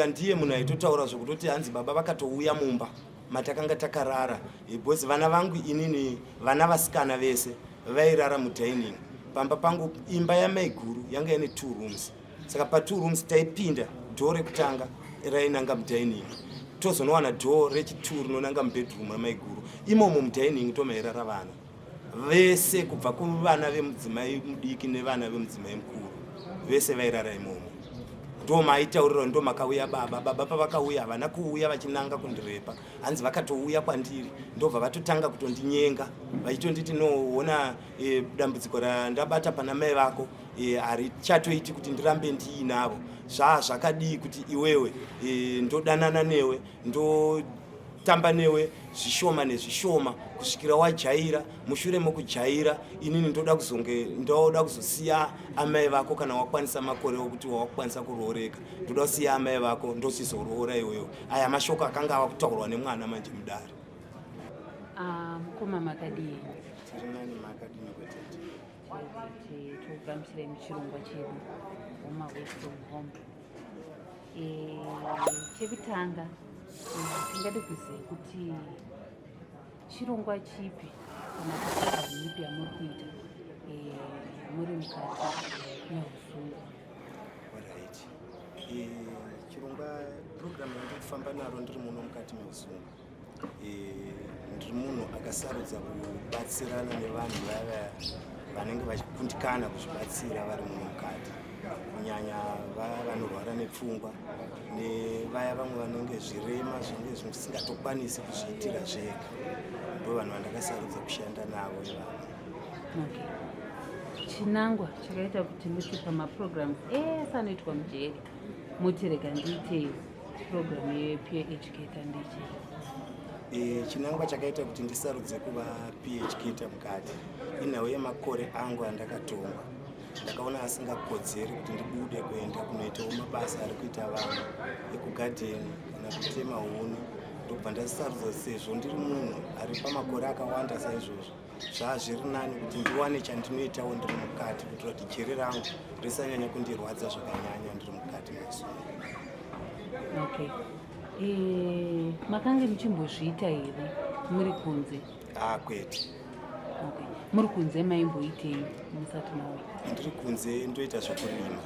Ndiye munhu aitotaura zvokutoti hanzi baba vakatouya mumba matakanga takarara because vana vangu inini vana vasikana vese vairara mudining. Pamba pangu imba yamai guru yanga ine 2 rooms. Saka pa2 rooms taipinda door rekutanga rainanga mudining, tozonowana door rechi2 rinonanga mubedroom ramai guru. Imomo mudining tomairara vana vese kubva kuvana vemudzimai mudiki nevana vemudzimai mukuru vese vairara imomo. Ndo maitauriro ndo makauya baba pavakauya havana kuuya vachinanga kundirepa, hanzi vakatouya kwandiri ndobva vatotanga kutondinyenga vachitonditi noona dambudziko randabata pana mai vako harichatoiti kuti ndirambe ndiinavo, zvakadii kuti iwewe ndodanana newe ndotamba newe zvishoma nezvishoma kusvikira wajaira. Mushure mokujaira inini ndoda kuzosiya amai vako kana wakwanisa makore okuti wakwanisa kurooreka, ndoda kusiya amai vako ndosizoroora iwewe. Aya mashoko akanga ava kutaurwa nemwana manje mudare. Mukoma makadii? Tiri nani makadini kwetete? Togamisire muchirongwa chedu home away from home. Chekutanga tingade kuziva kuti chirongwa chipi kana kuti ipi yamuri kuita muri mukati mehuzungu. Alright. Chirongwa program yandikufamba naro ndiri muno mukati mehuzungu. Ndiri munhu akasarudza kubatsirana nevanhu vaya vanenge vachikundikana kuzvibatsira vari muno mukati, kunyanya vaya vanorwara nepfungwa nevaya vamwe vanenge zvirema zvinenge zvisingatokwanisi kuzviitira zvega. Ndo vanhu vandakasarudza kushanda navo ivavo. Chinangwa chakaita kuti muti pamaprograms ese anoitwa mujeri muti rega ndiite program yepeer educator ndechii? Chinangwa chakaita kuti ndisarudze kuva peer educator mukati inhau yemakore angu andakatonga. Ndakaona asingakodzeri kuti ndibude kuenda kunoitawo mabasa ari kuita vanhu ekugadheni kana kutema huni. Ndobva ndasarudza sezvo ndiri munhu ari pamakore akawanda saizvozvo, zviri nani kuti ndiwane chandinoitawo ndiri mukati kuitira kuti jeri rangu risanyanya kundirwadza zvakanyanya ndiri mukati mezuva. Makanga muchimbozviita here muri kunze? Kwete. Muri kunze maimboitei musati mauya? Ndiri kunze ndoita zvokurima.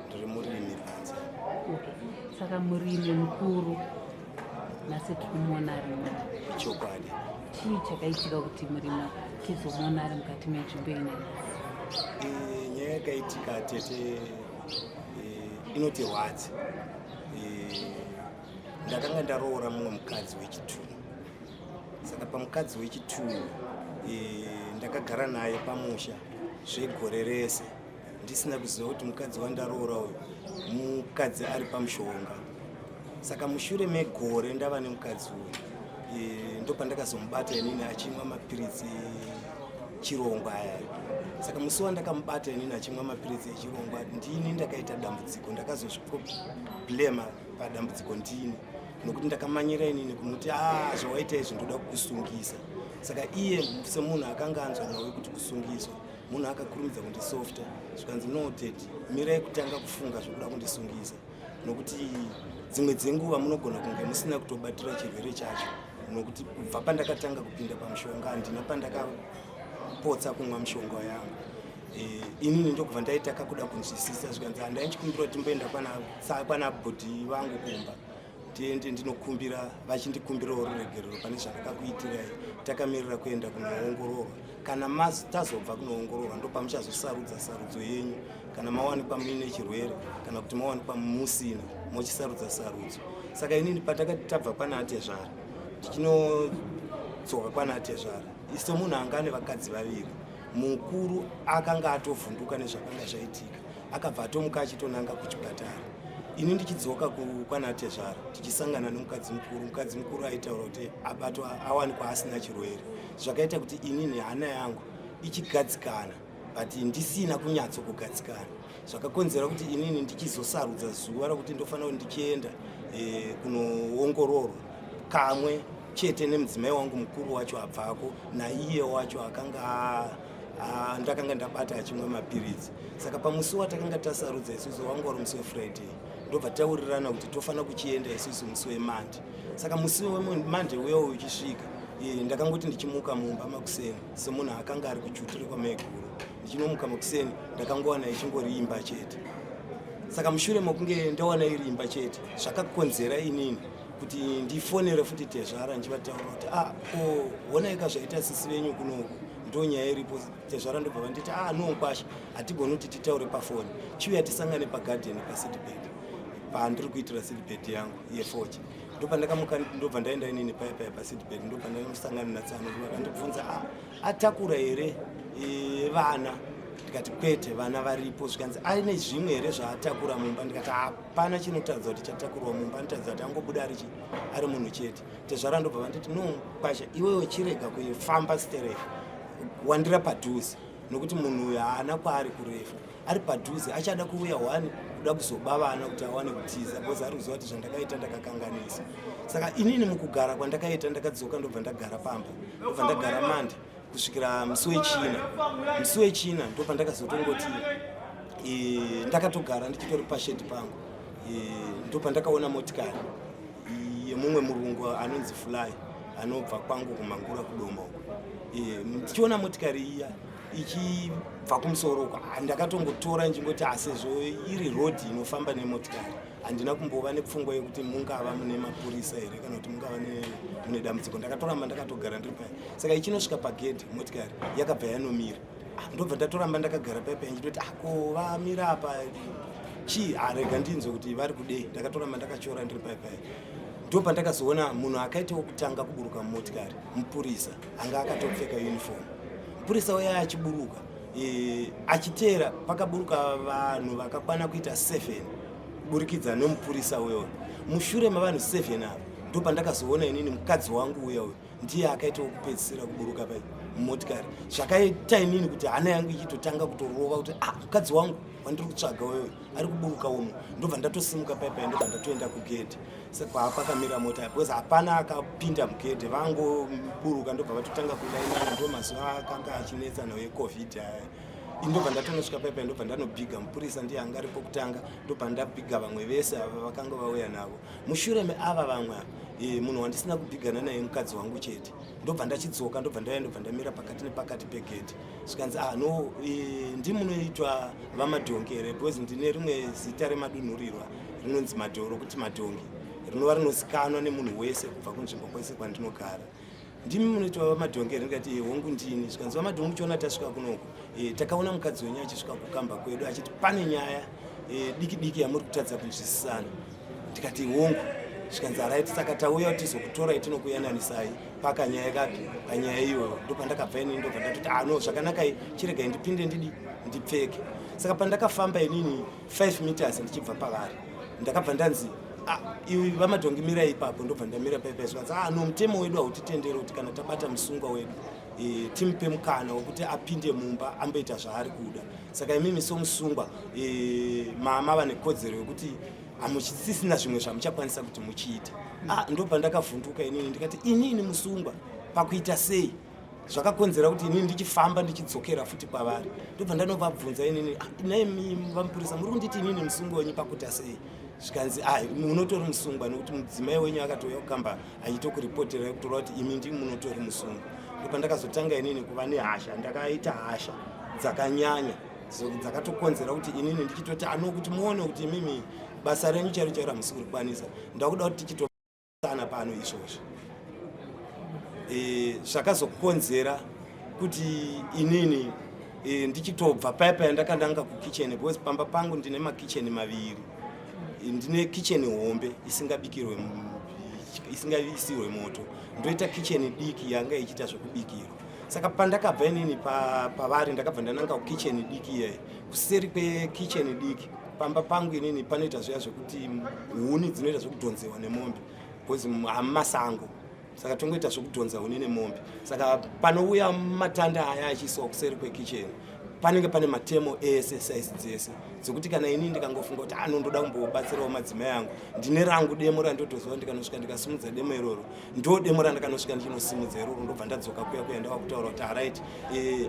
Ndiri murimi panze. Saka murimi mukuru nhasi tikumona rimwe. Chokwadi. Chii chakaitika kuti murima tizomona ari mukati menzvimbo ina? Nyaya yakaitika tete inotirwadza. Ndakanga ndaroora mumwe mukadzi wechi2. Saka pamukadzi wechi2 ndakagara naye pamusha zvegore rese ndisina kuziva kuti mukadzi wandaroora uyu mukadzi ari pamushonga. Saka mushure megore ndava nemukadzi uyu ndopandakazomubata inini achimwa mapiritsi echirongwa aya. Saka musi wandakamubata inini achimwa mapiritsi echirongwa ndini ndakaita dambudziko, ndakazozviblema padambudziko ndini nokuti ndakamanyira inini kumuti zvawaita izvi ndoda kukusungisa. Saka iye semunhu akanga anzwa nawe kuti kusungiswa, munhu akakurumidza kundisofta zvikanzi noted mirai kutanga kufunga zvokuda kundisungisa, nokuti dzimwe dzenguva munogona kunge musina kutobatira chirwere chacho, nokuti kubva pandakatanga kupinda pamushonga handina pandakapotsa kumwa mushonga yangu. Inini ndokubva ndaitaka kuda kunzwisisa zvikanzi handai chikumbira kuti mboenda pana bhodhi vangu kumba tiende ndinokumbira vachindikumbirawo ruregerero pane zvandakakuitirai. Takamirira kuenda kunoongororwa, kana tazobva kunoongororwa ndopamuchazosarudza sarudzo yenyu, kana mawanikwa muine chirwere kana kuti mawanikwa musina mochisarudza sarudzo. Saka inini patakati tabva pana Atezvara tichinodzoka kwana Atezvara, ise munhu anga ane vakadzi vaviri, mukuru akanga atovhunduka nezvakanga zvaitika akabva atomuka achitonanga kuchipatara. Ini ndichidzoka kwana Atezvara tichisangana nemukadzi mukuru aitaura kuti abatwa awanikwa asina chirwere. Zvakaita kuti inini hana yangu ichigadzikana but ndisina kunyatsokugadzikana, zvakakonzera kuti inini ndichizosarudza zuva rokuti ndofanira kuti ndichienda kunoongororwa kamwe chete nemudzimai wangu mukuru wacho abvako naiye wacho akanga ndakanga ndabata achimwa mapiritsi. Saka pamusi watakanga tasarudza isusu wanga uri musi weFriday ndobva taurirana kuti tofanira kuchienda isusu musi weMonday. Saka musi weMonday uyo uchisvika ndakangoti ndichimuka mumba makuseni semunhu akanga ari kuchuture kwamaiguru, ndichinomuka makuseni ndakangowana ichingori imba chete. Saka mushure mokunge ndawana iri imba chete zvakakonzera inini kuti ndifonere futi Tezvara ndichivataura kuti onai zvaita sisi venyu kunoku ndonyaya iripo. Tezvara ndobva vanditi nonkwasha hatigoni kuti titaure pafoni, chiuya tisangane pagadheni paseedbed pandiri kuitira seedbed yangu yefochi. Ndopandakamuka ndobva ndaenda inini paya paseedbed, ndobva ndanosangana naTsano vakandibvunza atakura here vana. Ndikati kwete, vana varipo. Zvikanzi aine zvimwe here zvaatakura mumba. Ndikati hapana chinotaridza kuti chatakurawo mumba, anotaridza kuti angobuda ari munhu chete. Tezvara ndobva vanditi kwasha iwewe chirega kufamba stereka, wandira padhuze, nokuti munhu uyu haana kwaari kurefu, ari padhuze achada kuuya wani kuda kuzoba vana kuti awane kutiza, bcause ari kuziva kuti zvandakaita ndakakanganisa. Saka inini mukugara kwandakaita ndakadzoka ndobva ndagara pamba, ndobva ndagara Monday kusvikira musi wechina. Musi wechina ndobva ndakazotongoti ndakatogara ndichitori pashedi pangu, ndobva ndakaona motikari yemumwe murungu anonzi Fly anobva kwangu kumangura kudoma uko. Ndichiona motikari iya ichibva kumusoro uko, ndakatongotora njingoti sezvo iri road inofamba nemotikari handina kumbova nepfungwa yekuti mungava mune mapurisa here kana kuti mungava mune dambudziko. Ndakatoramba ndakatogara ndiri paya. Saka ichinosvika pagedhi motikari yakabva yanomira. Ndobva ndatoramba ndakagara paya nchitoti ko vamira apa chii, rega ndinzwe kuti vari kudei. Ndakatoramba ndakachora ndiri paya. Ndobva ndakazoona munhu akaita wokutanga kuburuka mumotikari, mupurisa anga akatopfeka uniform. Mupurisa uya achiburuka achiteera pakaburuka vanhu vakakwana kuita 7 kuburikidza nomupurisa uyo. Mushure mavanhu 7 ava ndobva ndakazoona inini mukadzi wangu uya uyo ndiye akaita wokupedzisira kuburuka mumotikari. Zvakaita inini kuti hana yangu ichitotanga kutorova kuti mukadzi wangu wandiri kutsvaga uyo ari kuburuka umo. Ndobva ndatosimuka paya ndobva ndatoenda kugedhi. Saka pakamira mota because hapana akapinda mugedhi, vangoburuka ndobva vatotanga kudainana. Ndo mazuva akanga achinetsana weCovid aya. Ndobva ndatonosvika paya ndobva ndanobhiga mupurisa ndiye anga aripo kutanga, ndobva ndabhiga vamwe vese ava vakanga vauya navo. Mushure meava vamwe munhu wandisina kubhigana naye mukadzi wangu chete. Ndobva ndachidzoka ndobva ndamira pakati nepakati pegedhi. Zvikanzi ndimunoitwa vamadhonkere because ndine rimwe zita remadunhurirwa rinonzi rokuti madhongi, rinova rinozikanwa nemunhu wese kubva kunzvimbo kwese kwandinogara. Ndimi munoitwa vamadhonkere. Ndikati hongu ndini. Zvikanzi vamadhongi chiona tasvika kunoko, takaona mukadzi wenyu achisvika kukamba kwedu achiti pane nyaya diki yamuri kutadza kunzwisisana. Ndikati hongu. Zvikanzi right, saka tauya kuti tizokutorai tinokuyananisai pakanyaya kapi panyaya iyoyo. Ndobva ndakabva inini ndobva ndatoti zvakanakai chiregai ndipinde ndipfeke. Saka pandakafamba inini 5 meters ndichibva pavari ndakabva ndanzi iwi vamadhongi mira ipapo. Ndobva ndamira paya. Zvikanzi mutemo wedu hautitenderi kuti kana tabata musungwa wedu timupe mukana wekuti apinde mumba amboita zvaari kuda. Saka imimi somusungwa mava nekodzero yekuti hamusisina zvimwe zvamuchakwanisa kuti muchiita. Ndobva ndakavhunduka inini ndikati inini musungwa pakuita sei, zvakakonzera kuti inini ndichifamba ndichidzokera futi kwavari. Ndobva ndanovabvunza inini naimi vamupurisa muri kunditi inini musungwa wenyu pakuita sei. Zvikanzi munotori musungwa nokuti mudzimai wenyu akatouya kukamba achitokuripotera kutora kuti imi ndimi munotori musungwa. Ndobva ndakazotanga inini kuva nehasha. Ndakaita hasha dzakanyanya dzakatokonzera kuti inini ndichitoti kuti muone kuti imimi basa renyu charo hamusi kurikwanisa. Ndakuda kuti tichitosana pano izvozvo. Zvakazokonzera kuti inini ndichitobva paya ndakandanga kukicheni because pamba pangu ndine makicheni maviri. Ndine kicheni hombe isingaisirwe moto, ndoita kicheni diki yanga ichiita zvokubikirwa. Saka pandakabva inini pavari ndakabva ndananga kukicheni diki iyayi. Kuseri kwekicheni diki pamba pangu inini panoita zviya zvokuti huni dzinoita zvokudhonzewa nemombe because hamasango. Saka tongoita zvokudhonza huni nemombe. Saka panouya matanda aya achiiswa kuseri kwekicheni panenge pane matemo ese size dzese dzokuti kana inini ndikangofunga kuti ndoda kumbobatsirawo madzimai angu, ndine rangu demo randotoziva ndikanosvika ndikasimudza demo iroro, ndo demo randakanosvika ndichinosimudza iroro. Ndobva ndadzoka kuya ndava kutaura kuti right,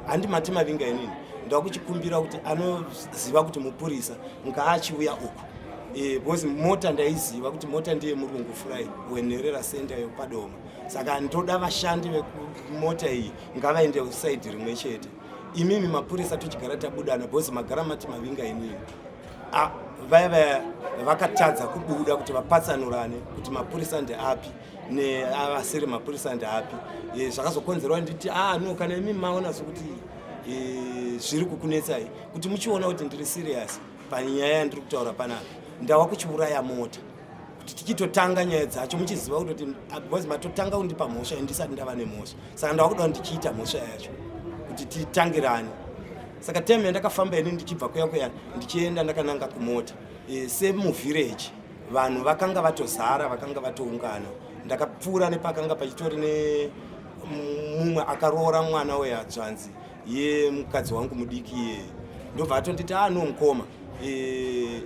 handimati mavinga inini ndava kuchikumbira kuti anoziva kuti mupurisa ngaachiuya uku because mota ndaiziva kuti mota ndiye murungu fly wenherera senda yopadoma saka ndoda vashandi vemota iyi ngavaende usaidi rimwe chete. Imimi mapurisa tochigara tabudana because magara mati mavinga inini vaya vakatadza kubuda kuti vapatsanurane kuti mapurisa ndeapi neavasiri mapurisa ndeapi. Zvakazokonzerwa nditi no kana imi maona sokuti zviri kukunetsai kuti muchiona kuti ndiri serious panyaya yandiri kutaura panapa ndava kuchiuraya mota kuti tichitotanga nyaya dzacho muchiziva kuti because matotanga kundipa mhosva ndisati ndava nemhosva saka ndava kuda ndichiita mhosva yacho kuti titangirane. Saka time yandakafamba ini ndichibva kuya ndichienda ndakananga kumota semuvillage vanhu vakanga vatozara vakanga vatoungana ndakapfuura nepakanga pachitori nemumwe akaroora mwana wehadzvanzi yemukadzi wangu mudiki ndobva atonditi mukoma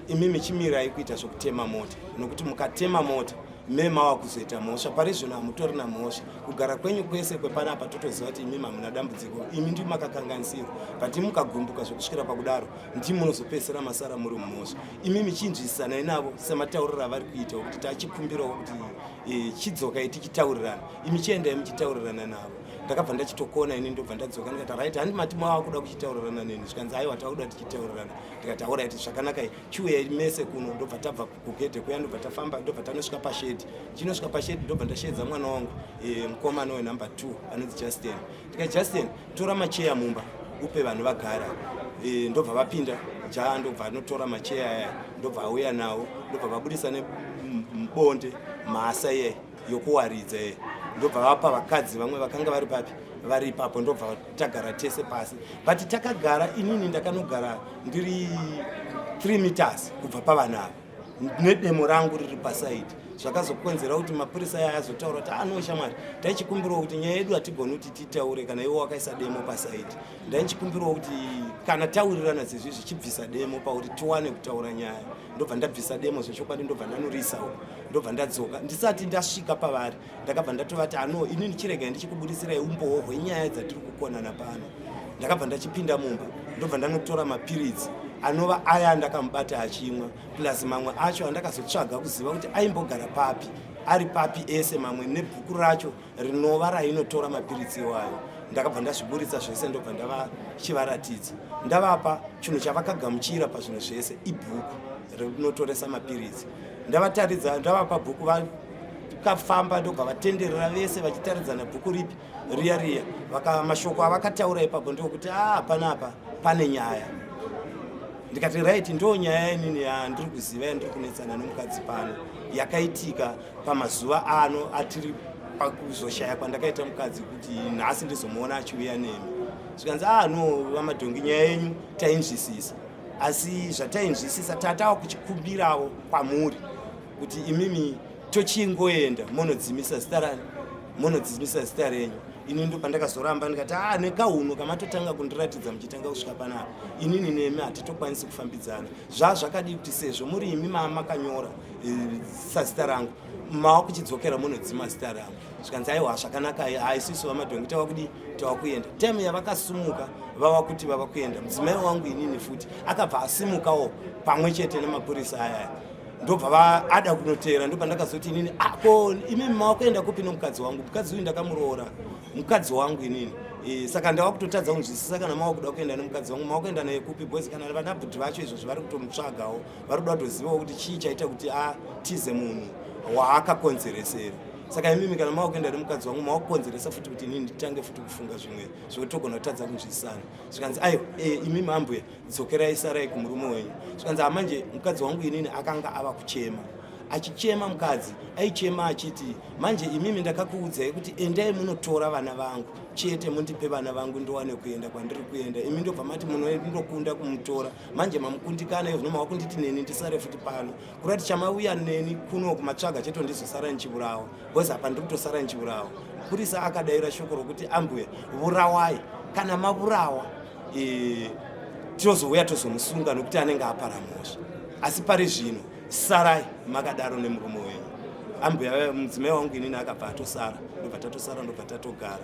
imimi chimirai kuita zvokutema mota nokuti mukatema mota mema wakuzoita mhosva pari zvino hamutori namhosva kugara kwenyu kwese kwepanapa totoziva kuti imimi hamuna dambudziko imi ndi makakanganisirwa pati mukagumbuka zvokusvikira pakudaro ndi munozopedzisira masara muri mumhosva. Imimi chinzwisisanai navo sematauriro avari kuita kuti tachikumbirawo kuti chidzoka tichitaurirana imi chiendai muchitaurirana navo. Ndakabva ndachitokona ini ndobva ndadzoka ndikati right handi mati mava kuda kuchitaurirana neni zvikanzi aiwa takuda tichitaurirana ndikati alright zvakanaka chiuyai mese kuno. Ndobva tabva kugedhe kuya ndobva tafamba ndobva tanosvika pashedi chinosvika pashedi ndobva ndashedza mwana wangu mukomana wenumber 2 anonzi Justin ndikati Justin tora macheya mumba upe vanhu vagara ndobva vapinda ndobva anotora macheya aya ndobva auya nawo ndobva vabudisa nebonde mhasa yokuwaridza ndobva vapa vakadzi vamwe vakanga vari papi vari ipapo ndobva tagara tese pasi but takagara inini ndakanogara ndiri 3 meters kubva pavanava nedemo rangu riri pasaidi. Zvakazokonzera kuti mapurisa aya azotaura kuti anoshamwari taichikumbirawo kuti nyaya yedu hatigoni kuti titaure kana iwo wakaisa demo pasaidi. Ndaichikumbirawo kuti kana taurirana sezvi zvichibvisa demo pakuti tiwane kutaura nyaya. Ndobva ndabvisa demo zvechokwadi ndobva ndanorisawo ndobva ndadzoka ndisati ndasvika pavari ndakabva ndatovati ini ndichirega ndichikubudisirai umboo hwenyaya dzatiri kukonana pano. Ndakabva ndachipinda mumba ndobva ndanotora mapiritsi anova aya ndakamubata achimwa plus mamwe acho andakazotsvaga kuziva kuti aimbogara papi ari papi ese mamwe nebhuku racho rinova rainotora mapiritsi iwayo. Ndakabva ndazviburitsa zvese ndobva ndavachivaratidza ndavapa chinhu chavakagamuchira pazvinhu zvese ibhuku rinotoresa mapiritsi. Ndavataridza ndavapa bhuku vakafamba ndobva vatenderera vese vachitaridzana bhuku ripi riya mashoko avakataura ipapo ndokuti panapa pane nyaya. Ndikati right ndo nyaya inini yandiri kuziva yandiri kunetsana nomukadzi pano yakaitika pamazuva ano atiri pakuzoshaya kwandakaita mukadzi kuti nhasi ndizomuona achiuya nemi. Zvikanzi vamadhongi nyaya yenyu tainzwisisa asi zvatainzwisisa tatava kuchikumbirawo kwamuri kuti imimi tochingoenda monodzimisa zita renyu. Ini ndo pandakazoramba ndikati nekauno kamatotanga kundiratidza muchitanga kusvika panapa inini nemi hatitokwanisi kufambidzana. Zvazvakadi kuti sezvo muri imi makanyora sazita rangu mava kuchidzokera munodzima zita rangu. Zvikanzi aiwa zvakanaka haisisu vamadhongi tava kuenda. Time yavakasumuka vava kuti vava kuenda mudzimai wangu inini futi akabva asimukawo pamwe chete nemapurisa aya ndobva ada kunoteera. Ndobva ndakazoti inini imimi mava kuenda kupi nomukadzi wangu mukadzi uyu ndakamuroora mukadzi wangu inini saka ndava kutotadza kunzwisisa kana mava kuda kuenda nemukadzi wangu mava kuenda naye kupi because kana vanabhuti vacho izvo zvari kutomutsvagawo vari kuda kutozivawo kuti chii chaita kuti tize munhu waakakonzeresera. Saka imimi kana mava kuenda nemukadzi wangu mava kukonzeresa futi kuti inini nditange futi kufunga zvimwe zvokuti togona kutadza kunzwisisana. Zvikanzi imimi ambuya dzokerai sarai kumurume wenyu. Zvikanzi manje mukadzi wangu inini akanga ava kuchema achichema mukadzi aichema achiti manje imimi ndakakuudzai kuti endai munotora vana vangu chete mundipe vana vangu ndowane kuenda kwandiri kuenda. Imi ndobva mati munondokunda kumutora manje mamukundikana izvo nomava kunditi neni ndisare futi pano kurati chamauya neni kuno kumatsvaga cheto ndizosara nichiurawa because apa ndiri kutosara nichiurawa. Purisa akadayira shoko rokuti ambuya urawai kana maurawa tozouya tozomusunga nokuti anenge apara mhosva asi pari zvino sarai makadaro nemurume wenyu. Ambuya mudzimai wangu inini akabva atosara ndobva tatosara ndobva tatogara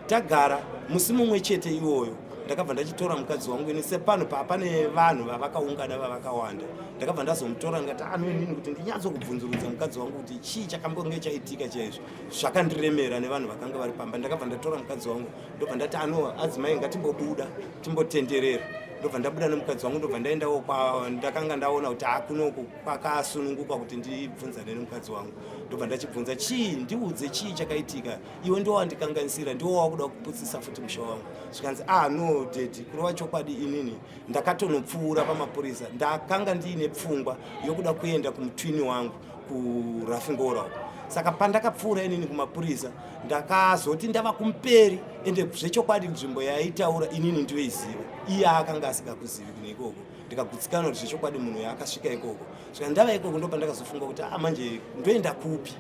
tagara musi mumwe chete iwoyo ndakabva ndachitora mukadzi wangu ini sepano pane vanhu vavakaungana vavakawanda ndakabva ndazomutora ndikati inini kuti ndinyatsokubvunzurudza mukadzi wangu kuti chii chakambonge chaitika chaizvo zvakandiremera nevanhu vakanga vari pamba. Ndakabva ndatora mukadzi wangu ndobva ndati adzimai ngatimbobuda timbotenderera. Ndobva ndabuda nemukadzi wangu ndobva ndaendawo ndakanga ndaona kuti kunoku kwakasununguka kuti ndibvunzane nemukadzi wangu. Ndobva ndachibvunza chii, ndiudze chii chakaitika, iwe ndiwo wandikanganisira, ndiwo wakuda kuputsisa futi musha wangu. Zvikanzi no dedi, kurova chokwadi inini ndakatonopfuura pamapurisa, ndakanga ndiine pfungwa yokuda kuenda kumutwini wangu kuRafingora. Saka pandakapfuura inini kumapurisa ndakazoti ndava kumperi ende zvechokwadi nzvimbo yaitaura inini ndiyoiziva, iye akanga asingakuzivi kune ikoko. Ndikagutsikana kuti zvechokwadi munhu yaakasvika ikoko. Saka ndava ikoko ndobva ndakazofunga kuti manje ndoenda kupi,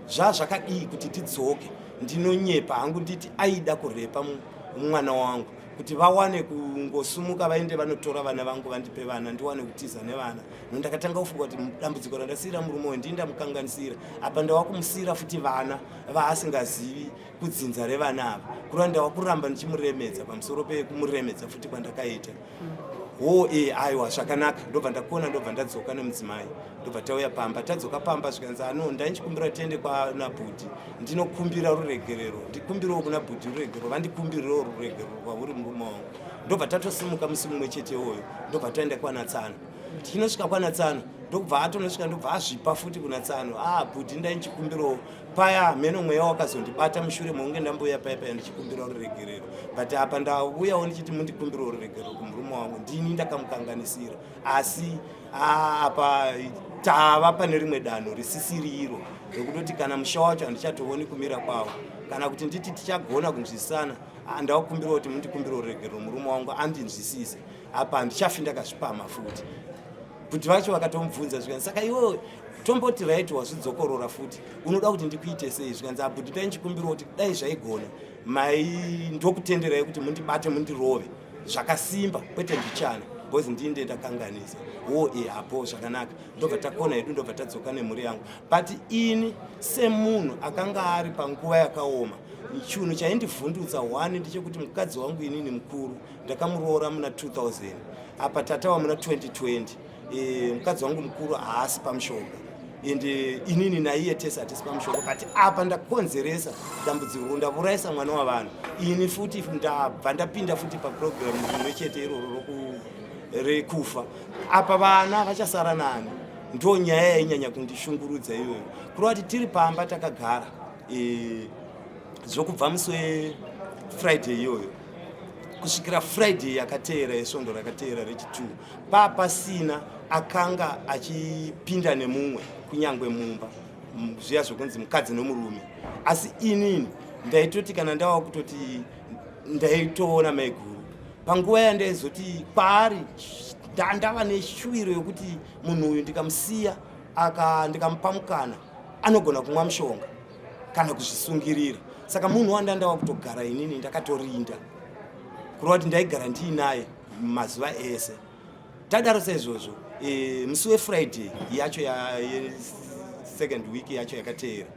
zvazvakadii kuti tidzoke. Ndinonyepa hangu nditi aida kurepa mwana wangu kuti vawane kungosumuka vaende vanotora vana vangu vandipe vana ndiwane kutiza nevana. Ndakatanga kufunga kuti dambudziko randasiyira murume ndindamukanganisira apa ndava kumusiyira futi vana vaasingazivi kudzinza revana ava, kureva ndava kuramba ndichimuremedza pamusoro pekumuremedza futi kwandakaita. Aiwa zvakanaka. Ndobva ndakona ndobva ndadzoka nemudzimai ndobva tauya pamba. Tadzoka pamba zvikanzi ndaichikumbira tiende kwana Bhudhi ndinokumbira ruregerero, ndikumbirawo kuna Bhudhi ruregerero, vandikumbirirewo ruregerero kwauri murume wangu. Ndobva tatosimuka musi mumwe chete iwoyo ndobva taenda kwana Tsano. Tinosvika kwana Tsano ndobva atonosvika ndobva azvipa futi kuna Tsano. Bhudhi ndaichikumbirawo paya mheno mweya wakazondibata mushure mounge ndambouya paya ndichikumbira ruregerero, but apa ndauyawo ndichiti mundikumbirawo ruregerero kumurume wangu, ndini ndakamukanganisira. Asi apa tava pane rimwe danho risisiri iro rekutoti kana musha wacho handichatooni kumira kwawo, kana kuti nditi tichagona kunzwisisana, ndaukumbirawo kuti mundikumbirawo ruregerero murume wangu andinzwisise. Apa handichafi ndakazvipama futi. Kuti vacho vakatomubvunza zvikanzi saka iwewe tomboti right wazvidzokorora futi unoda kuti ndikuite sei? Zvikanzi Bhudhi ndaichikumbirawo kuti dai zvaigona ndokutenderai kuti mundibate mundirove zvakasimba kwete mbichana bhozi ndinde ndakanganisa. Apo zvakanaka. Ndobva takona hedu ndobva tadzoka nemhuri yangu. But ini semunhu akanga ari panguva yakaoma, chinhu chaindivhundutsa ndechekuti mukadzi wangu inini mukuru ndakamuroora muna 2000, apa tatawa muna 2020. Mukadzi wangu mukuru haasi pamushonga ende inini naiye tese hatisi pamushonga, but apa ndakonzeresa dambudziko, ndavuraisa mwana wavanhu. Ini futi ndabva ndapinda futi paprogramu rimwe chete iroro rekufa. Apa vana vachasara nani, ndo nyaya yainyanya kundishungurudza iyoyo. Kureva kuti tiri pamba takagara zvokubva musi weFriday iyoyo kusvikira Friday yakateera yesvondo rakateera rechi2 papasina akanga achipinda nemumwe kunyangwe mumba zviya zvokunzi mukadzi nomurume. Asi inini ndaitoti kana ndava kutoti ndaitoona maiguru panguva yandaizoti kwaari ndava neshuviro yokuti munhu uyu ndikamusiya ndikamupa mukana anogona kumwa mushonga kana kuzvisungirira. Saka munhu wandandava kutogara inini ndakatorinda kureva kuti ndaigara ndiinaye mazuva ese. Tadaro saizvozvo musi weFriday yacho second week yacho yakateera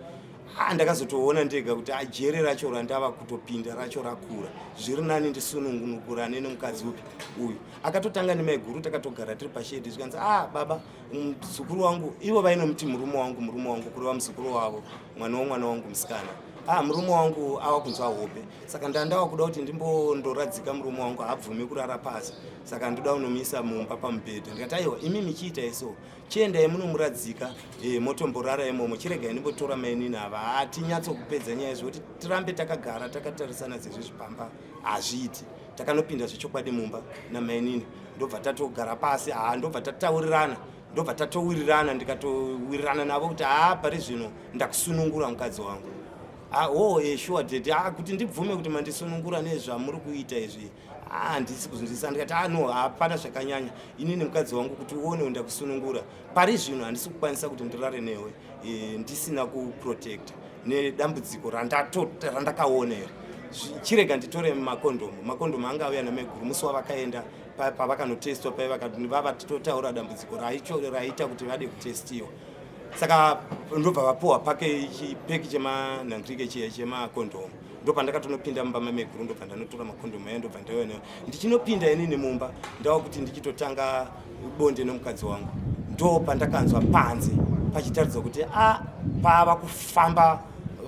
ndakazotoona ndega kuti jere racho randava kutopinda racho rakura, zviri nani ndisunungurane nemukadzi upi uyu. Akatotanga nemaiguru takatogara tiri pashedi zvikanzi baba muzukuru wangu ivo vainomuti murume wangu kureva muzukuru wavo mwana wangu musikana. Murume wangu ava kunzwa hope, saka ndandava kuda kuti ndimbondoradzika murume wangu haabvumi kurara pasi, saka ndoda kunomisa mumba pamubhedha. Ndikati aiwa imi michiita iso chiendai munomuradzika motomborara imomo, chiregai ndimbotora mainini ava. Hatinyatsokupedza nyaya zvekuti tirambe takagara takatarisana sezvo zvipamba hazviiti. Takanopinda zvechokwadi mumba namainini ndobva tatogara pasi, ndobva tataurirana, ndobva tatowirirana, ndikatowirirana navo kuti pari zvino ndakusunungura mukadzi wangu. Sure dedi, kuti ndibvume kuti mandisunungura nezvamuri kuita izvi handisi kuzvinzwisisa. Ndikati hapana zvakanyanya, inini mukadzi wangu kuti uone ndakusunungura pari zvino handisi kukwanisa kuti ndirare newe ndisina kuprotecta nedambudziko randakaonera. Chirega nditore makondomu anga auya namaiguru musi wavakaenda pavakanotestwa vavatotaura dambudziko raita kuti vade kutestiwa. Saka ndobva vapuwa paki chemanhangrike chiya chemakondomu ndopandakatonopinda mumba mameguru ndobva ndanotora makondomu aya ndobva ndaona ndichinopinda inini mumba ndava kuti ndichitotanga bonde nomukadzi wangu ndopandakanzwa panze pachitaridza kuti pava kufamba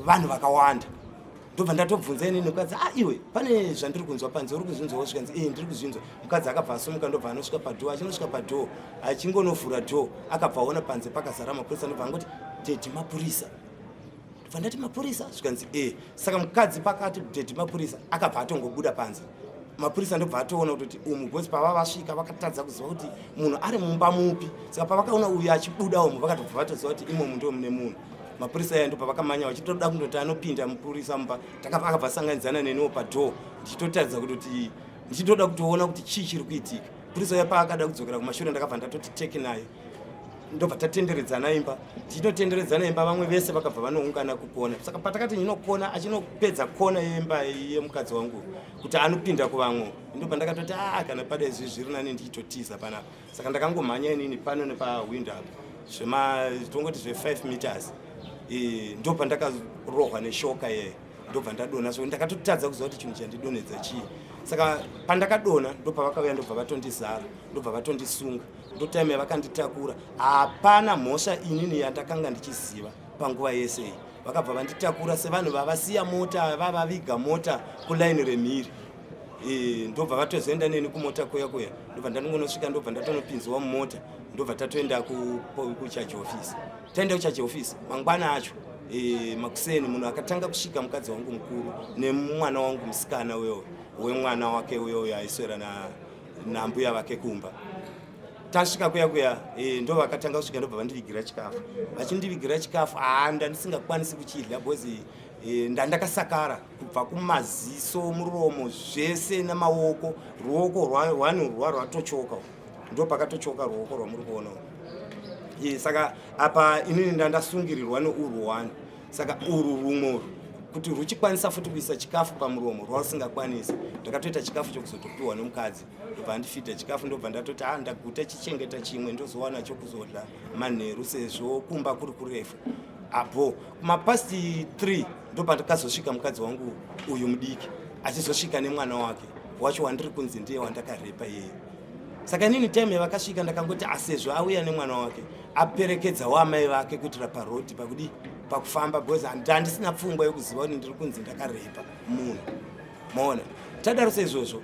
vanhu vakawanda ndobva ndatobvunza inini mukadzi iwe pane zvandiri kunzwa panze uri kuzvinzwawo zvikanzi ndiri kuzvinzwa mukadzi akabva asumuka ndobva anosvika padhoo achinosvika padhoo achingonovhura dhoo akabva aona panze pakazara mapurisa ndobva angoti dedi mapurisa ndobva ndati mapurisa zvikanzi saka mukadzi pakati dedi mapurisa akabva atongobuda panze mapurisa ndobva atoona kuti umu bhozi pava vasvika vakatadza kuziva kuti munhu ari mumba mupi saka pavakaona uyu achibuda umu vakatobva vatoziva kuti imomu ndo mune munhu mapurisa aya ndobva vakamanya vachitoda kundoti anopinda mupurisa mumba akabva asanganidzana neniwo padhoo ndichitotaridza kuti ndichitoda kutoona kuti chii chiri kuitika purisa uya paakada kudzokera kumashure ndakabva ndatoti teki naye ndobva tatenderedzana imba tichinotenderedzana imba vamwe vese vakabva vanoungana kukona saka patakati ndinokona achinopedza kona yemba yemukadzi wangu kuti anopinda kuvamwe ndobva ndakatoti kana pada izvi zviri nani ndichitotiza panapa saka ndakangomhanya inini pano nepahwindo apo tongoti 5 meters ndobva ndakarohwa neshoka yeye ndobva ndadona so ndakatotadza kuziva kuti chinhu chandidonedza chii saka pandakadona ndobva vakauya ndobva vatondizara ndobva vatondisunga ndotaime vakanditakura hapana mhosva inini yandakanga ndichiziva panguva yese iyi vakabva vanditakura sevanhu vavasiya mota vavaviga mota kulaini remhiri ndobva vatozoenda neni kumota kuya ndobva ndanongonosvika ndobva ndatonopinzwa mumota ndobva tatoenda kuchaji ofisi taenda kuchaji ofisi mangwana acho makuseni munhu akatanga kusvika mukadzi wangu mukuru nemwana wangu musikana wemwana wake uyoyo aiswera nambuya vake kumba tasvika kuya ndo vakatanga kusvika ndobva vandivigira chikafu vachindivigira chikafu ndandisingakwanisi kuchidya bhozi ndandakasakara kubva kumaziso muromo zvese namaoko ruoko rwanhu rwatochoka ndo pakatochoka ruoko rwamuri kuona saka apa inini ndandasungirirwa neurwu 1 saka urwu rumwe kuti ruchikwanisa futi kuisa chikafu pamuromo rwasingakwanisi ndakatoita chikafu chokuzotopiwa nomukadzi ndobva ndifidha chikafu ndobva ndatoti ndaguta chichengeta chimwe ndozowana chokuzodla manheru sezvo kumba kuri kurefu apo kumapasti 3 ndobva ndakazosvika mukadzi wangu uyu mudiki achizosvika nemwana wake wacho wandiri kunzi ndiye wandakarepa yeye saka inini time vakasvika ndakangoti sezvo auya nemwana wake aperekedzawo amai vake kuitira parodi pakufamba because handisina pfungwa yokuziva kuti ndiri kunzi ndakarepa munhu maona tadaro seizvozvo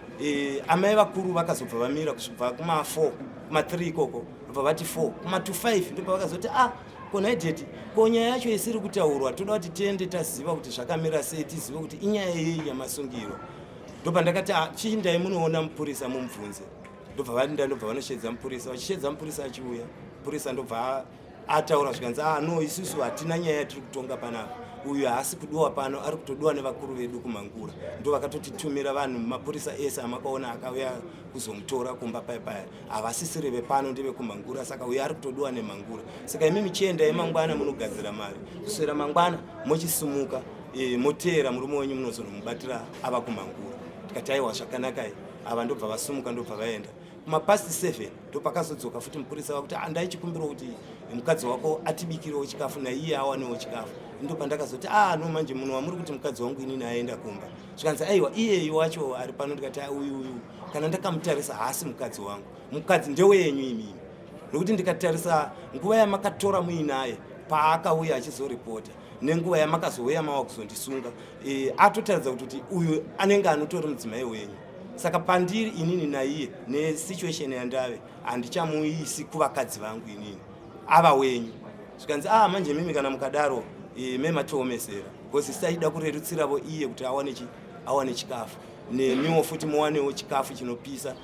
amai vakuru vakazobva vamira kusvibva kuma4 kuma3 ikoko ndobva vati 4 kuma25 ndobva vakazoti konaideti ko nyaya yacho isiri kutaurwa toda kuti tiende taziva kuti zvakamira sei tizive kuti inyaya yei yamasungiro ndobva ndakati chindai munoona mupurisa mumubvunze ndobva vaenda ndobva vanoshedza mupurisa vachishedza mupurisa achiuya mupurisa ndobva ataura zvikanzi no isusu hatina nyaya yatiri kutonga panapa uyu haasi kudiwa pano ari kutodiwa nevakuru vedu kumangura ndo vakatotitumira vanhu mapurisa ese amakaona akauya kuzomutora kumba paya havasisiri vepano ndevekumangura saka uyu ari kutodiwa nemangura saka imi michienda yemangwana munogadzira mari kuswera mangwana mochisumuka moteera murume wenyu munozonomubatira ava kumangura tikati aiwa zvakanaka ava ndobva vasumuka ndobva vaenda kumapasti 7 ndopakazodzoka futi mupurisa wakuti ndaichikumbira kuti mukadzi wako atibikirewo chikafu naiye awanewo chikafu ndobva ndakazoti no manje munhu wamuri kuti mukadzi wangu inini aenda kumba zvikanzi aiwa iyeyu wacho ari pano ndikati uyu kana ndakamutarisa haasi mukadzi wangu mukadzi ndewenyu imimi nokuti ndikatarisa nguva yamakatora muinaye paakauya achizoripota nenguva yamakazouya mava kuzondisunga atotaridza kuti uyu anenge anotori mudzimai wenyu saka pandiri inini naiye nesituation yandave handichamuisi kuvakadzi vangu inini ava wenyu zvikanzi manje mimi kana mukadaro mematoomesera because saida kurerutsiravo iye kuti awane chikafu nemiwo futi muwanewo chikafu chinopisa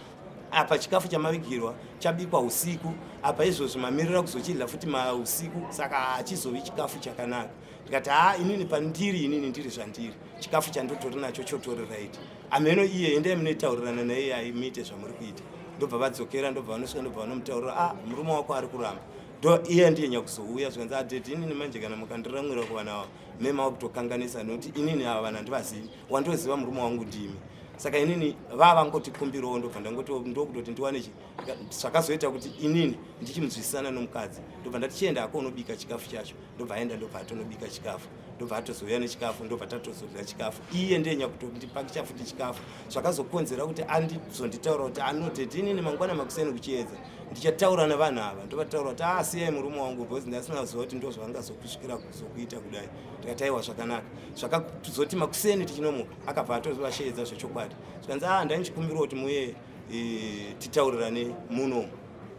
apa chikafu chamavigirwa chabikwa usiku apa izvozvo mamirira kuzochidla futi mausiku saka hachizovi chikafu chakanaka ndikati inini pandiri inini ndiri zvandiri chikafu chandotori nacho chotori right ameno iye endai munoitaurirana naiye aimite zvamuri kuita ndobva vadzokera ndobva vanosvika ndobva vanomutaurira murume wako ari kuramba ndo iye ndiye nyakuzouya zvikanzi adheti inini manje kana mukandiramwira kuvanawa mema wakutokanganisa nokuti inini ava vanhu handivazivi wandoziva murume wangu ndimi saka inini vavangotikumbirawo ndobva ndokutoti ndiwane zvakazoita kuti inini ndichimuzwisisana nomukadzi ndobva ndatichienda akonobika chikafu chacho ndobva aenda ndobva atonobika chikafu ndobva atozouya nechikafu ndobva tatozorya chikafu iye ndenya kutondipa chafuti chikafu zvakazokonzera kuti andizonditaura kuti anoteti inini mangwana makuseni kuchiedza ndichataura navanhu ava ndovataura kuti asiyai murume wangu bhozi ndasina kuziva kuti ndo zvavangazokusvikira kuzokuita kudai tikati aiwa zvakanaka zvakazoti makuseni tichinomuka akabva atozovasheedza zvechokwadi zvikanzi ndanichikumbira kuti muye titaurirane muno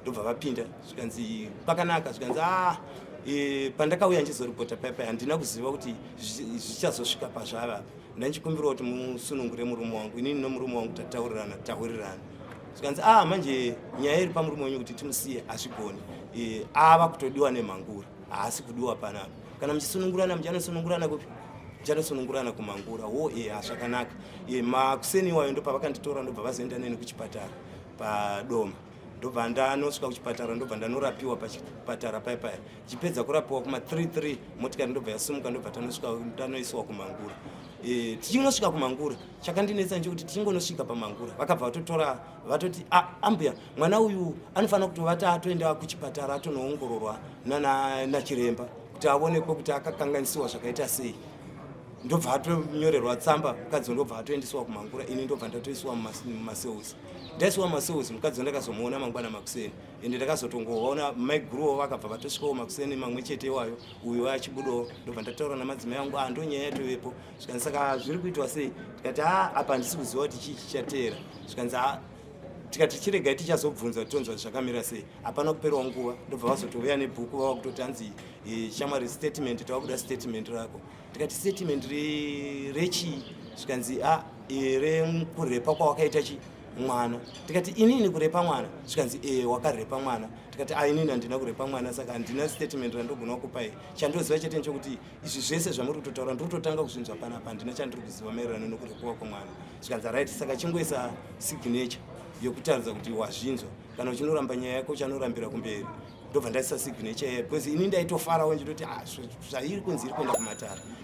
ndobva vapinda zvikanzi kwakanaka zvikanzi pandakauya ndichizoripota paipai handina kuziva kuti zvichazosvika pazvava ndanichikumbira kuti musunungure murume wangu inini nomurume wangu tataurirana zvikanzi manje nyaya iri pamurume wenyu kuti timusiye hazvigoni ava kutodiwa nemhangura haasi kudiwa panapa kana muchisunungurana muchanosunungurana kupi muchanosunungurana kumangura zvakanaka makuseni iwayo ndo pavakanditora ndobva vazoenda neni kuchipatara padoma ndobva ndanosvika kuchipatara ndobva ndanorapiwa pachipatara paipai chipedza kurapiwa kuma33 motikari ndobva yasumuka ndobva ndanoiswa kumangura tichinosvika kumangura chakandinetsa nje kuti tichingonosvika pamangura vakabva vatotora vatoti ambuya mwana uyu anofanira kutovata atoenda kuchipatara atonoongororwa nachiremba kuti aonekwe kuti akakanganisiwa zvakaita sei ndobva atonyorerwa tsamba mukadzi ndobva atoendeswa kumangura ini ndobva ndatoiswa mumaseusi ndaiswa mumaseusi mukadzi ndakazomuona mangwana makuseni ende ndakazotongoona maiguruwo vakabva vatosvikawo makuseni mamwe chete iwayo uyu achibudawo ndobva ndataura namadzimai angu ndonyaya yatovepo zvikanzi saka zviri kuitwa sei tikati apa handisi kuziva kuti chii chichateera zvikanzi tikati chiregai tichazobvunza tonzwa zvakamira sei hapana kuperawo nguva ndobva vazotouya nebhuku vava kutoti hanzi shamwari statement tavakuda statement rako tikati statement rechii zvikanzi rekurepa kwawakaita chi mwana tikati inini kurepa mwana zvikanzi wakarepa mwana tikati inini handina kurepa mwana saka handina statement randogona kupai chandoziva chete nchokuti izvi zvese zvamuri kutotaura ndiri kutotanga kuzvinzwa panapa handina chandiri kuziva maererano nokurepiwa kwemwana zvikanzi right saka chingoisa signature yokutaridza kuti wazvinzwa kana uchinoramba nyaya yako uchanorambira kumberi ndobva ndaisa signature yayo because ini ndaitofarawo nditoti zvairi kunzi iri kuenda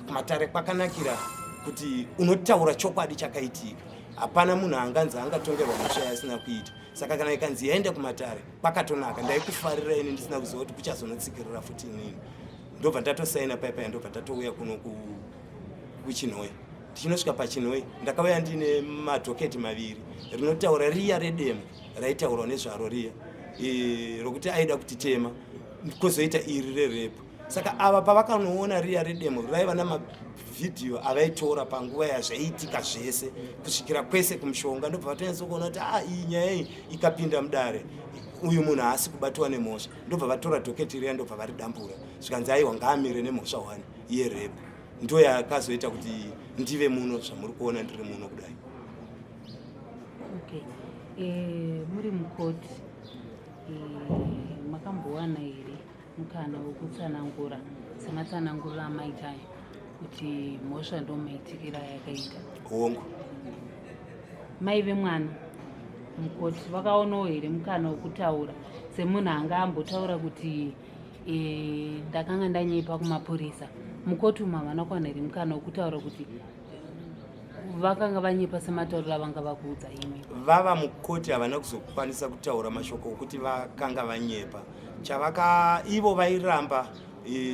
kumatare kwakanakira kuti unotaura chokwadi chakaitika hapana munhu anganzi angatongerwa mhosva yaasina kuita saka kana ikanzi yaenda kumatare kwakatonaka ndaikufarira ini ndisina kuziva kuti kuchazonotsikirira futi inini ndobva ndatosaina paipai ndobva ndatouya kuno kuchinhoi tichinosvika pachinhoi ndakauya ndine madhoketi maviri rinotaura riya redemo raitaurwa nezvaro riya rokuti aida kutitema kozoita iri rerepo saka ava pavakanoona riya redemo raiva namavhidhiyo avaitora panguva yazvaiitika zvese kusvikira kwese kumushonga ndobva vatonyatsokuona kuti iyi nyaya iyi ikapinda mudare uyu munhu haasi kubatwa nemhosva ndobva vatora dhoketi riya ndobva varidambura zvikanzi aiwa ngaamire nemhosva 1 yerepo ndo yakazoita kuti ndive muno zvamuri kuona ndiri muno kudai. Muri mukoti makambowana here mukana wokutsanangura sematsanangurira amaitayo kuti mhosva ndo maitikira yakaita hongu maive mwana mukoti vakaonawo here mukana wokutaura semunhu anga ambotaura kuti ndakanga ndanyepa kumapurisa mukoti umu havana kuwana here mukana wokutaura kuti vakanga vanyepa sematauriro avanga vakuudza imi vava mukoti havana kuzokwanisa kutaura mashoko okuti vakanga vanyepa ivo vairamba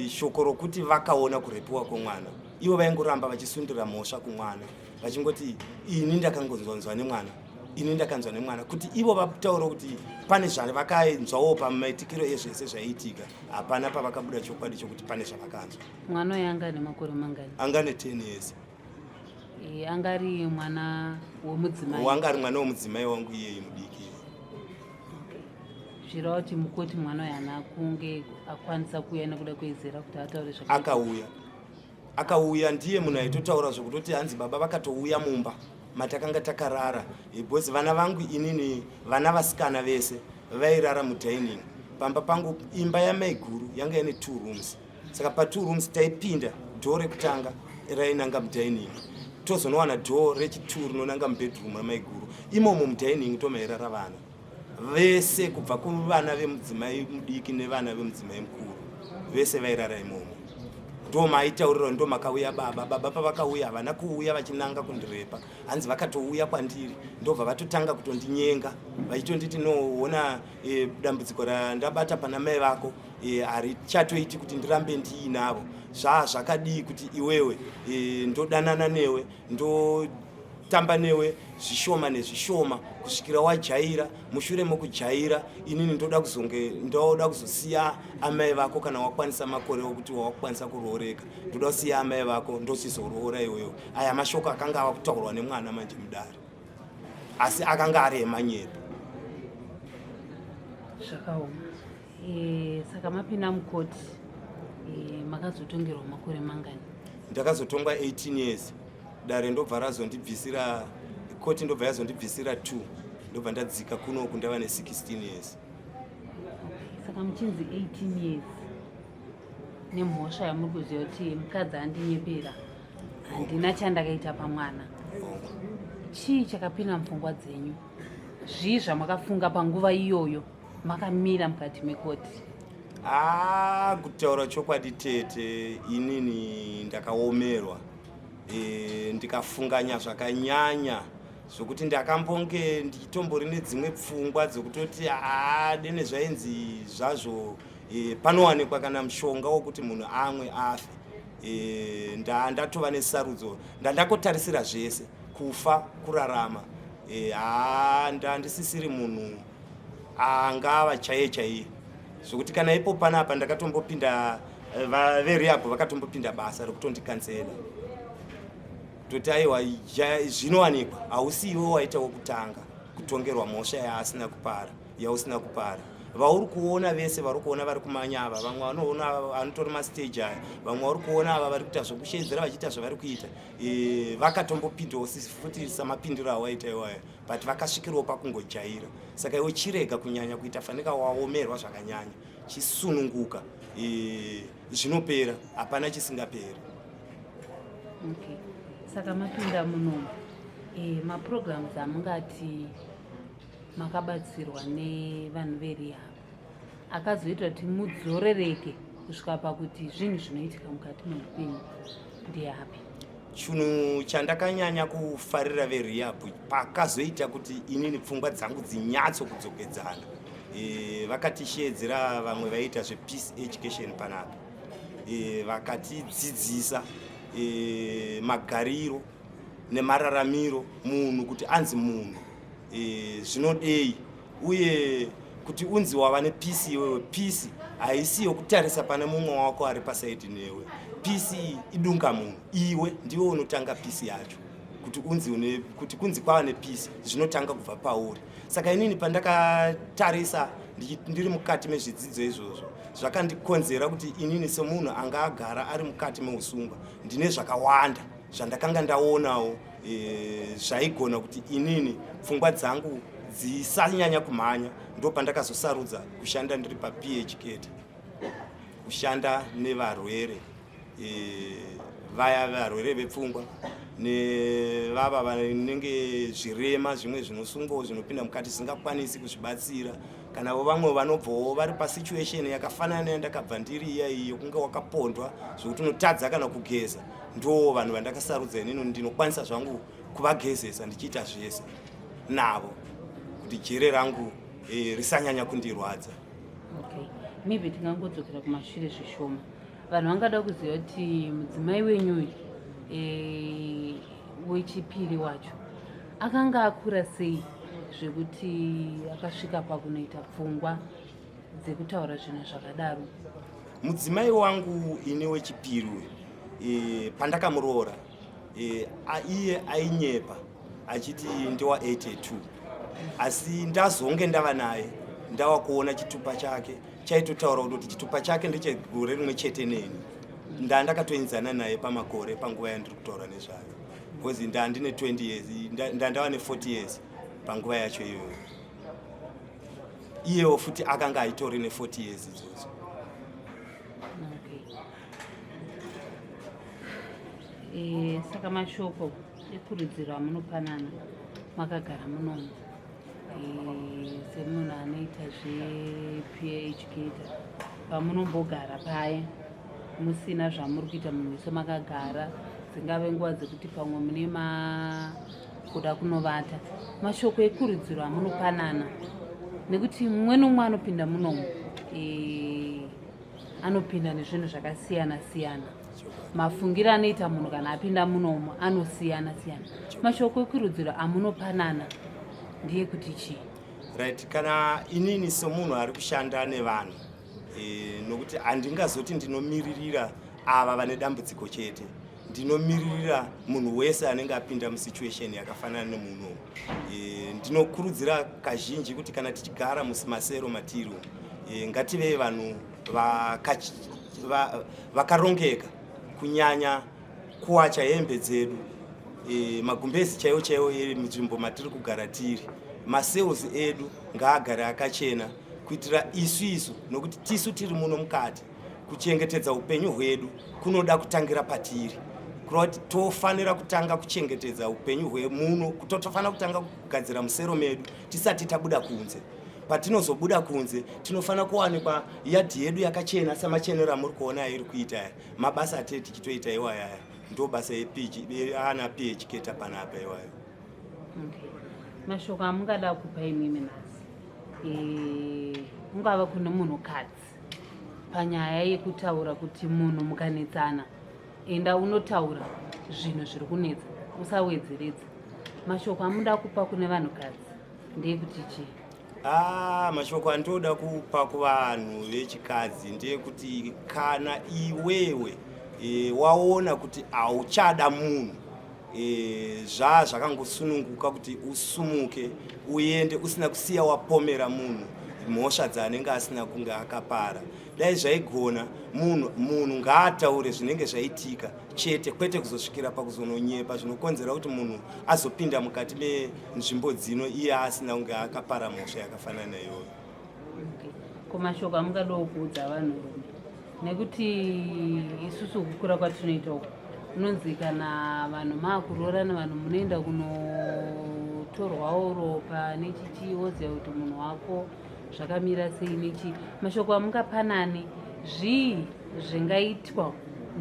shoko rokuti vakaona kurepiwa kwomwana ivo vaingoramba vachisundira mhosva kumwana vachingoti ini ndakangonzwanzwa nemwana ini ndakanzwa nemwana kuti ivo vataura kuti pane zvavakainzwawo pamaitikiro ezvese zvaiitika hapana pavakabuda chokwadi chokuti pane zvavakanzwa. Mwana uyu anga nemakore mangani? Anga ne10 years. Angari mwana womudzimai? Wanga ari mwana womudzimai wangu iyeye mudiki. Zvirawo kuti mukoti mwana uyu haana kunge akwanisa kuuya nekuda kwezera kuti ataure zvakaita. Akauya ndiye munhu aitotaura zvokutoti hanzi baba vakatouya mumba matakanga takarara bhozi vana vangu inini vana vasikana vese vairara mudining pamba pangu imba yamaiguru yanga ine 2 rooms saka pa2 rooms taipinda dhoo rekutanga rainanga mudining tozonowana dhoo rechi2 rinonanga mubedroom ramaiguru imomo mudining tomairara vana vese kubva kuvana vemudzimai mudiki nevana vemudzimai mukuru vese vairara imomo ndo maitaurira ndo makauya baba pavakauya havana kuuya vachinanga kundirepa hanzi vakatouya kwandiri ndobva vatotanga kutondinyenga vachitonditi noona dambudziko randabata pana mai vako harichatoiti kuti ndirambe ndiinavo zvakadii kuti iwewe ndodanana newe ndotamba newe zvishoma nezvishoma kusvikira wajaira. Mushure mokujaira inini ndoda kuzosiya amai vako kana wakwanisa makore okuti wakwanisa kurooreka. Ndoda kusiya amai vako ndosizoroora iwewe. Aya mashoko akanga ava kutaurwa nemwana manje mudare, asi akanga ari emanyepo. Zvakaoma. Saka mapinda mukoti makazotongerwa makore mangani? Ndakazotongwa 18 years. Dare ndobva razondibvisira, koti ndobva yazondibvisira 2, ndobva ndadzika kunoku ndava ne16 years. Saka muchinzi 18 years nemhosva yamuri kuziva kuti mukadzi andinyepera, handina chandakaita pamwana. Chii chakapinda mupfungwa dzenyu? Zvii zvamakafunga panguva iyoyo makamira mukati mekoti? Kutaura chokwadi tete, inini ndakaomerwa, ndikafunganya zvakanyanya zvokuti ndakambonge ndichitombori nedzimwe pfungwa dzokutoti dene zvainzi zvazvo panowanikwa kana mushonga wokuti munhu amwe afe. Ndatova nesarudzo, ndandakotarisira zvese, kufa, kurarama. Ndandisisiri munhu angava chaiye zvokuti kana ipo panapa ndakatombopinda verehab vakatombopinda basa rekutondikansela toti aiwa zvinowanikwa hausi iwe waita wokutanga kutongerwa mhosva yausina kupara. Vauri kuona vese vari kuona vari kumanya ava, vamwe vanoona anotori mastage aya, vamwe vari kuona ava vari kuita zvokushedzera vachiita zvavari kuita, vakatombopindawo futi samapindiro awaita iwaya, but vakasvikirawo pakungojaira. Saka iwe chirega kunyanya kuita fanika waomerwa zvakanyanya, chisununguka, zvinopera, hapana chisingaperi. Okay. Saka mapinda munomu maprograms amungati makabatsirwa nevanhu verehab akazoita kuti mudzorereke kusvika pakuti zvinhu zvinoitika mukati meupenyu ndeapi? Chinhu chandakanyanya kufarira verehab pakazoita kuti inini pfungwa dzangu dzinyatsokudzokedzana, vakatishedzera vamwe vaiita zvepeace education panapa, vakatidzidzisa magariro nemararamiro munhu kuti anzi munhu zvinodei, uye kuti unzi wava nepeace iwewe. Peace haisi yokutarisa pane mumwe wako ari pasaidi newe. Peace idunga munhu, iwe ndiwe unotanga peace yacho. Kuti kunzi kwava nepeace zvinotanga kubva pauri. Saka inini pandakatarisa ndiri mukati mezvidzidzo izvozvo, zvakandikonzera kuti inini semunhu anga agara ari mukati meusungwa ndine zvakawanda zvandakanga ndaonawo zvaigona kuti inini pfungwa dzangu dzisanyanya kumhanya. Ndo pandakazosarudza kushanda ndiri paPHK, kushanda nevarwere, vaya varwere vepfungwa nevava vanenge zvirema zvimwe zvinosungwawo zvinopinda mukati zvisingakwanisi kuzvibatsira, kana vamwe vanobvawo vari pasituation yakafanana neyandakabva ndiri iyaiyo, kunge wakapondwa zvokuti unotadza kana kugeza. Ndo vanhu vandakasarudza inini ndinokwanisa zvangu kuvagezesa ndichiita zvese navo kuti jere rangu risanyanya kundirwadza. Okay. Maybe tingangodzokera kumashure zvishoma. Vanhu vangada kuziva kuti mudzimai wenyu wechipiri wacho akanga akura sei zvekuti akasvika pakunoita pfungwa dzekutaura zvinhu zvakadaro? Mudzimai wangu ine wechipiri pandakamuroora, iye ainyepa achiti ndiwa 82, asi ndazonge ndava naye ndava kuona chitupa chake chaitotaura kuti chitupa chake ndechegore rimwe chete neni. Ndakatoenzana naye pamakore panguva yandiri kutaura nezvayo, because ndandine 20 years, ndandava ne40 years panguva yacho iyoyo. Iyewo futi akanga aitori ne40 years idzodzo. Okay. Saka mashoko ekurudziro amunopanana makagara munomu semunhu anoita zvePHK, pamunombogara paya musina zvamuri kuita munhu wese makagara, dzingave nguva dzekuti pamwe mune kuda kunovata, mashoko ekurudziro amunopanana, nekuti mumwe nomwe anopinda munomu anopinda nezvinhu zvakasiyana siyana. Mafungiro anoita munhu kana apinda munomu anosiyana siyana. Mashoko ekurudziro amunopanana ndiye kuti chii? Right, kana inini somunhu ari kushanda nevanhu nokuti handingazoti ndinomiririra ava vane dambudziko chete, ndinomiririra munhu wese anenge apinda musituation yakafanana nemunhu. Ndinokurudzira kazhinji kuti kana tichigara mumasero matiri ngative vanhu vakarongeka, kunyanya kuwacha hembe dzedu, magumbezi chaiwo chaiwo munzvimbo matiri kugara tiri, maseusi edu ngaagare akachena kuitira isu nokuti tisu tiri muno mukati. Kuchengetedza upenyu hwedu kunoda kutangira patiri, kuti tofanira kutanga kuchengetedza upenyu hwemuno, tofanira kutanga kugadzira musero medu tisati tabuda kunze. Patinozobuda kunze tinofanira kuwanikwa yadhi yedu yakachena samachenero amuri kuona iri kuita mabasa atete tichitoita iwaya ndo basa ana PHK panapa iwayo. Mashoko amungada kupa imimi nhasi ungava kune munhukadzi panyaya yekutaura kuti munhu mukanetsana enda unotaura zvinhu zviri kunetsa usawedzeredza. Mashoko amuda kupa kune vanhukadzi ndeyekuti chii? Mashoko andoda kupa kuvanhu vechikadzi ndeyekuti kana iwewe waona kuti hauchada munhu, zvakangosununguka kuti usumuke uende usina kusiya wapomera munhu mhosva dzaanenge asina kunge akapara. Dai zvaigona munhu ngaataure zvinenge zvaitika chete, kwete kuzosvikira pakuzononyepa zvinokonzera kuti munhu azopinda mukati menzvimbo dzino iye asina kunge akapara mhosva yakafanana nayo. Kumashoko amungadawo kuudza vanhurume, nekuti isusu kukura kwatinoita uku unonzi kana vanhu maakuroorana vanhu munoenda kunotorwawo ropa nechichi woziva kuti munhu wako zvakamira sei nechi. Mashoko amungapanane zvii zvingaitwa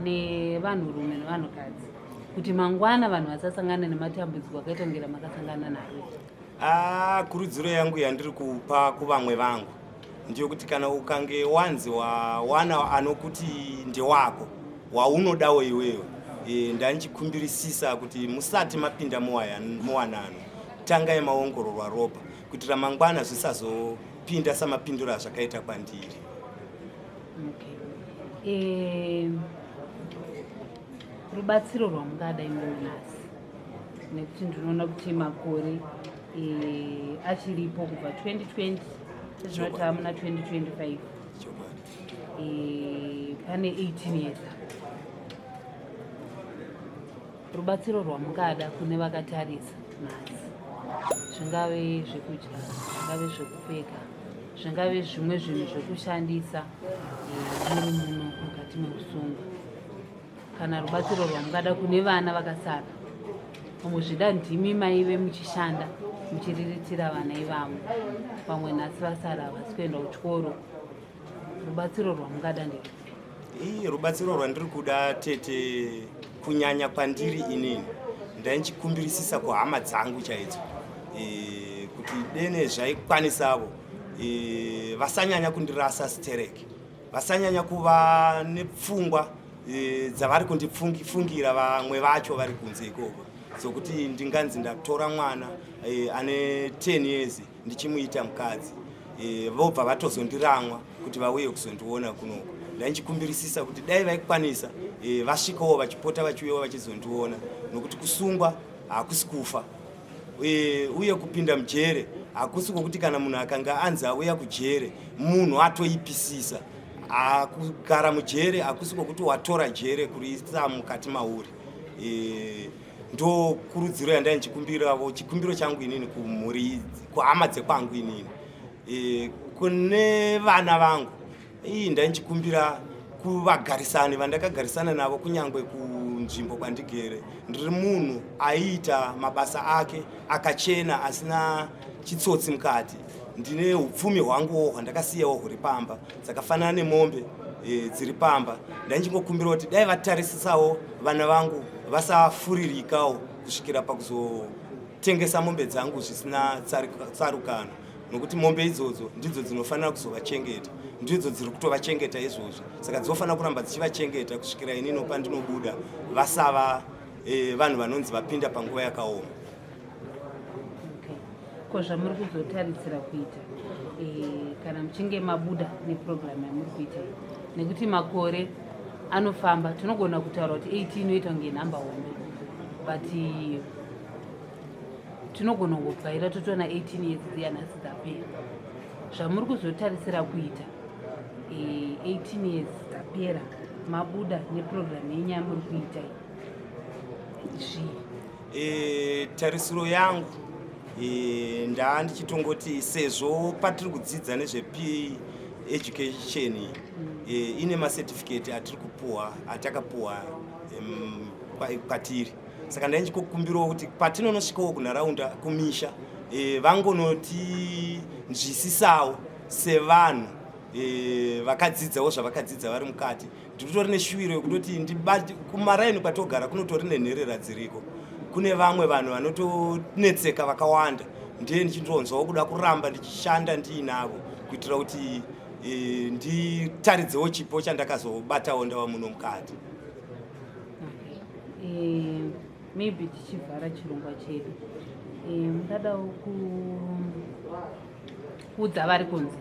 nevanhurume nevanhukadzi kuti mangwana vanhu vasasangana nematambudziko akaita ngera makasangana nayo? Kurudziro yangu yandiri kupa kuvamwe vangu ndeyekuti kana ukange wanziwa wana anokuti ndewako waunodawo iwewe, ndandichikumbirisisa kuti musati mapinda muwanano tangai maongororwa ropa kuti ramangwana zvisazopinda samapindiro azvakaita kwandiri. Rubatsiro rwamungada imwe nhasi, nekuti ndinoona kuti makore achiripo kubva 2020 zvinoti hamuna 2025 pane 18 years. Rubatsiro rwamungada kune vakatarisa nhasi, zvingave zvekudya, zvingave zvekupfeka, zvingave zvimwe zvinhu zvekushandisa muri muno mukati meusungwa, kana rubatsiro rwamungada kune vana vakasara, pamwe zvida ndimi maive muchishanda muchiriritira vana ivavo, pamwe nhasi vasara havasi kuenda kuchikoro, rubatsiro rwamungada ndei? Rubatsiro rwandiri kuda tete kunyanya pandiri inini ndandichikumbirisisa kuhama dzangu chaidzo kuti dene zvaikwanisavo vasanyanya kundirasa stereki, vasanyanya kuva nepfungwa dzavari kundifungira vamwe vacho vari kunze ikoko, sokuti ndinganzi ndatora mwana ane 10 years ndichimuita mukadzi, vobva vatozondiramwa kuti vauye kuzondiona kunoko. Ndandichikumbirisisa kuti dai vaikwanisa vasvikawo vachipota vachiuyawo vachizondiona, nokuti kusungwa hakusi kufa, uye kupinda mujere hakusi kwokuti kana munhu akanga anzi auya kujere munhu atoipisisa. Kugara mujere hakusi kwokuti watora jere kuriisa mukati mauri. Ndo kurudziro yandandichikumbirawo, chikumbiro changu inini kumhuri, kuhama dzekwangu inini, kune vana vangu ndandichikumbira kuvagarisani vandakagarisana navo kunyangwe kunzvimbo kwandigere, ndiri munhu aiita mabasa ake akachena asina chitsotsi mukati. Ndine upfumi hwanguwo hwandakasiyawo huri pamba dzakafanana nemombe, dziri pamba. Ndaichingokumbira kuti dai vatarisisawo vana vangu vasafuririkawo kusvikira pakuzotengesa mombe dzangu zvisina tsarukano, nokuti mombe idzodzo ndidzo dzinofanira kuzovachengeta, ndidzo dziri kutovachengeta izvozvo. Saka dzinofanira kuramba dzichivachengeta kusvikira inini pandinobuda vasava vanhu vanonzi vapinda panguva yakaoma. Ko zvamuri kuzotarisira kuita kana muchinge mabuda nepurogiramu yamuri kuita, nekuti makore anofamba, tinogona kutaura kuti 18 inoita kunge nhamba hombe, but tinogona kubvaira totoona 18 years dziyanhasi dzapera. Zvamuri kuzotarisira kuita 18 years dzapera mabuda nepurogiramu yenyu yamuri kuita zvii? Tarisiro yangu ndichitongoti sezvo patiri kudzidza nezveP education ine macertificate atiri kupuwa atakapuwa kwatiri. Saka ndaichikukumbirawo kuti patinonosvikawo kunharaunda kumisha vangonoti nzwisisawo sevanhu vakadzidzawo zvavakadzidza vari mukati. Ndiritori neshuwiro yekutoti kumaraini kwatogara kunotori nenherera dziriko. Kune vamwe vanhu vanotonetseka vakawanda, ndiye ndichindonzwawo kuda kuramba ndichishanda ndiinavo kuitira kuti nditaridzewo chipo chandakazobatawo ndava muno mukati. Maybe tichivhara chirongwa chedu, mungadawo kuudza vari kunze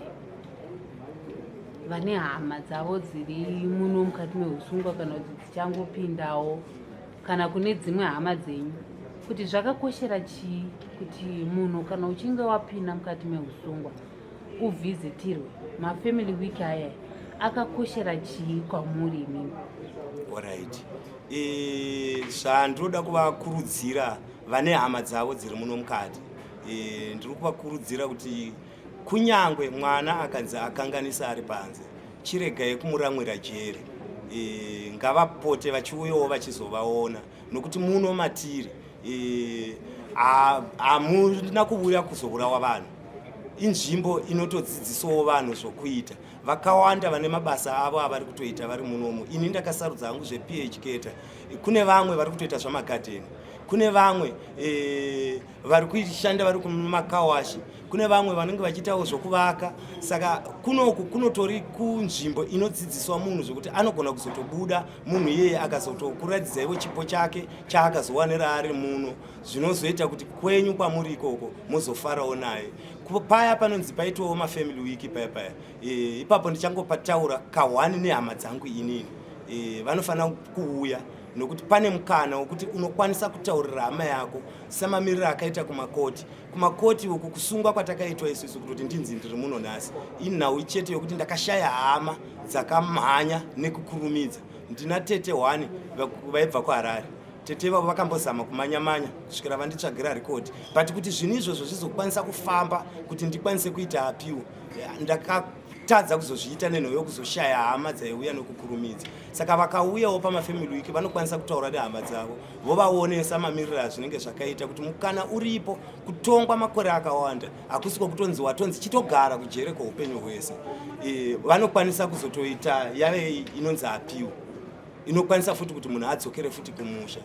vane hama dzavo dziri muno mukati meusungwa kana kuti dzichangopindawo, kana kune dzimwe hama dzenyu, kuti zvakakoshera chii kuti munhu kana uchinge wapinda mukati meusungwa uvhizitirwe mafamily week aya akakoshera chii kwamuri imimi? Alright. Zvandinoda kuvakurudzira vane hama dzavo dziri muno mukati, ndiri kuvakurudzira kuti kunyangwe mwana akanzi akanganisa ari panze, chiregai kumuramwira jere. Ngavapote vachiuyawo vachizovaona, nokuti muno matiri hamuna kuuya kuzourawa vanhu. Inzvimbo inotodzidzisawo vanhu zvokuita. Vakawanda vane mabasa avo avari kutoita vari munomu. Ini ndakasarudza hangu zvePHKeta. Kune vamwe vari kutoita zvamagadheni, kune vamwe vari kushanda vari kumakawashi, kune vamwe vanenge vachiitawo zvokuvaka. Saka kunoku kunotori kunzvimbo inodzidziswa munhu zvokuti anogona kuzotobuda munhu iyeye akazotokuratidzaiwo chipo chake chaakazowanira ari muno, zvinozoita kuti kwenyu kwamuri ikoko muzofarawo naye. Paya panonzi paitowo mafamily week paya ipapo ndichangopataura kahwani nehama dzangu inini, vanofanira kuuya, nokuti pane mukana wokuti unokwanisa kutaurira hama yako samamiriro akaita kumakoti. Kumakoti uku kusungwa kwatakaitwa isusu kuti ndinzi ndiri muno nhasi inhau chete yokuti ndakashaya hama dzakamhanya nekukurumidza. Ndina tete 1 vaibva kuHarare. Tete vavo vakambozama kumanya-manya kusvikira vanditsvagira rekodhi, but kuti zvinhu izvozvo zvizokwanisa kufamba kuti ndikwanise kuita apiwo, ndakatadza kuzozviita nenhau yokuzoshaya hama dzaiuya nokukurumidza. Saka vakauyawo pamafamily week vanokwanisa kutaura nehama dzavo vovaonesa mamiriro azvinenge zvakaita, kuti mukana uripo kutongwa makore akawanda, hakusiko kutonzi watonzi chitogara kujere kweupenyu hwese. Vanokwanisa kuzotoita yave inonzi apiwo, inokwanisa futi kuti munhu adzokere futi kumusha.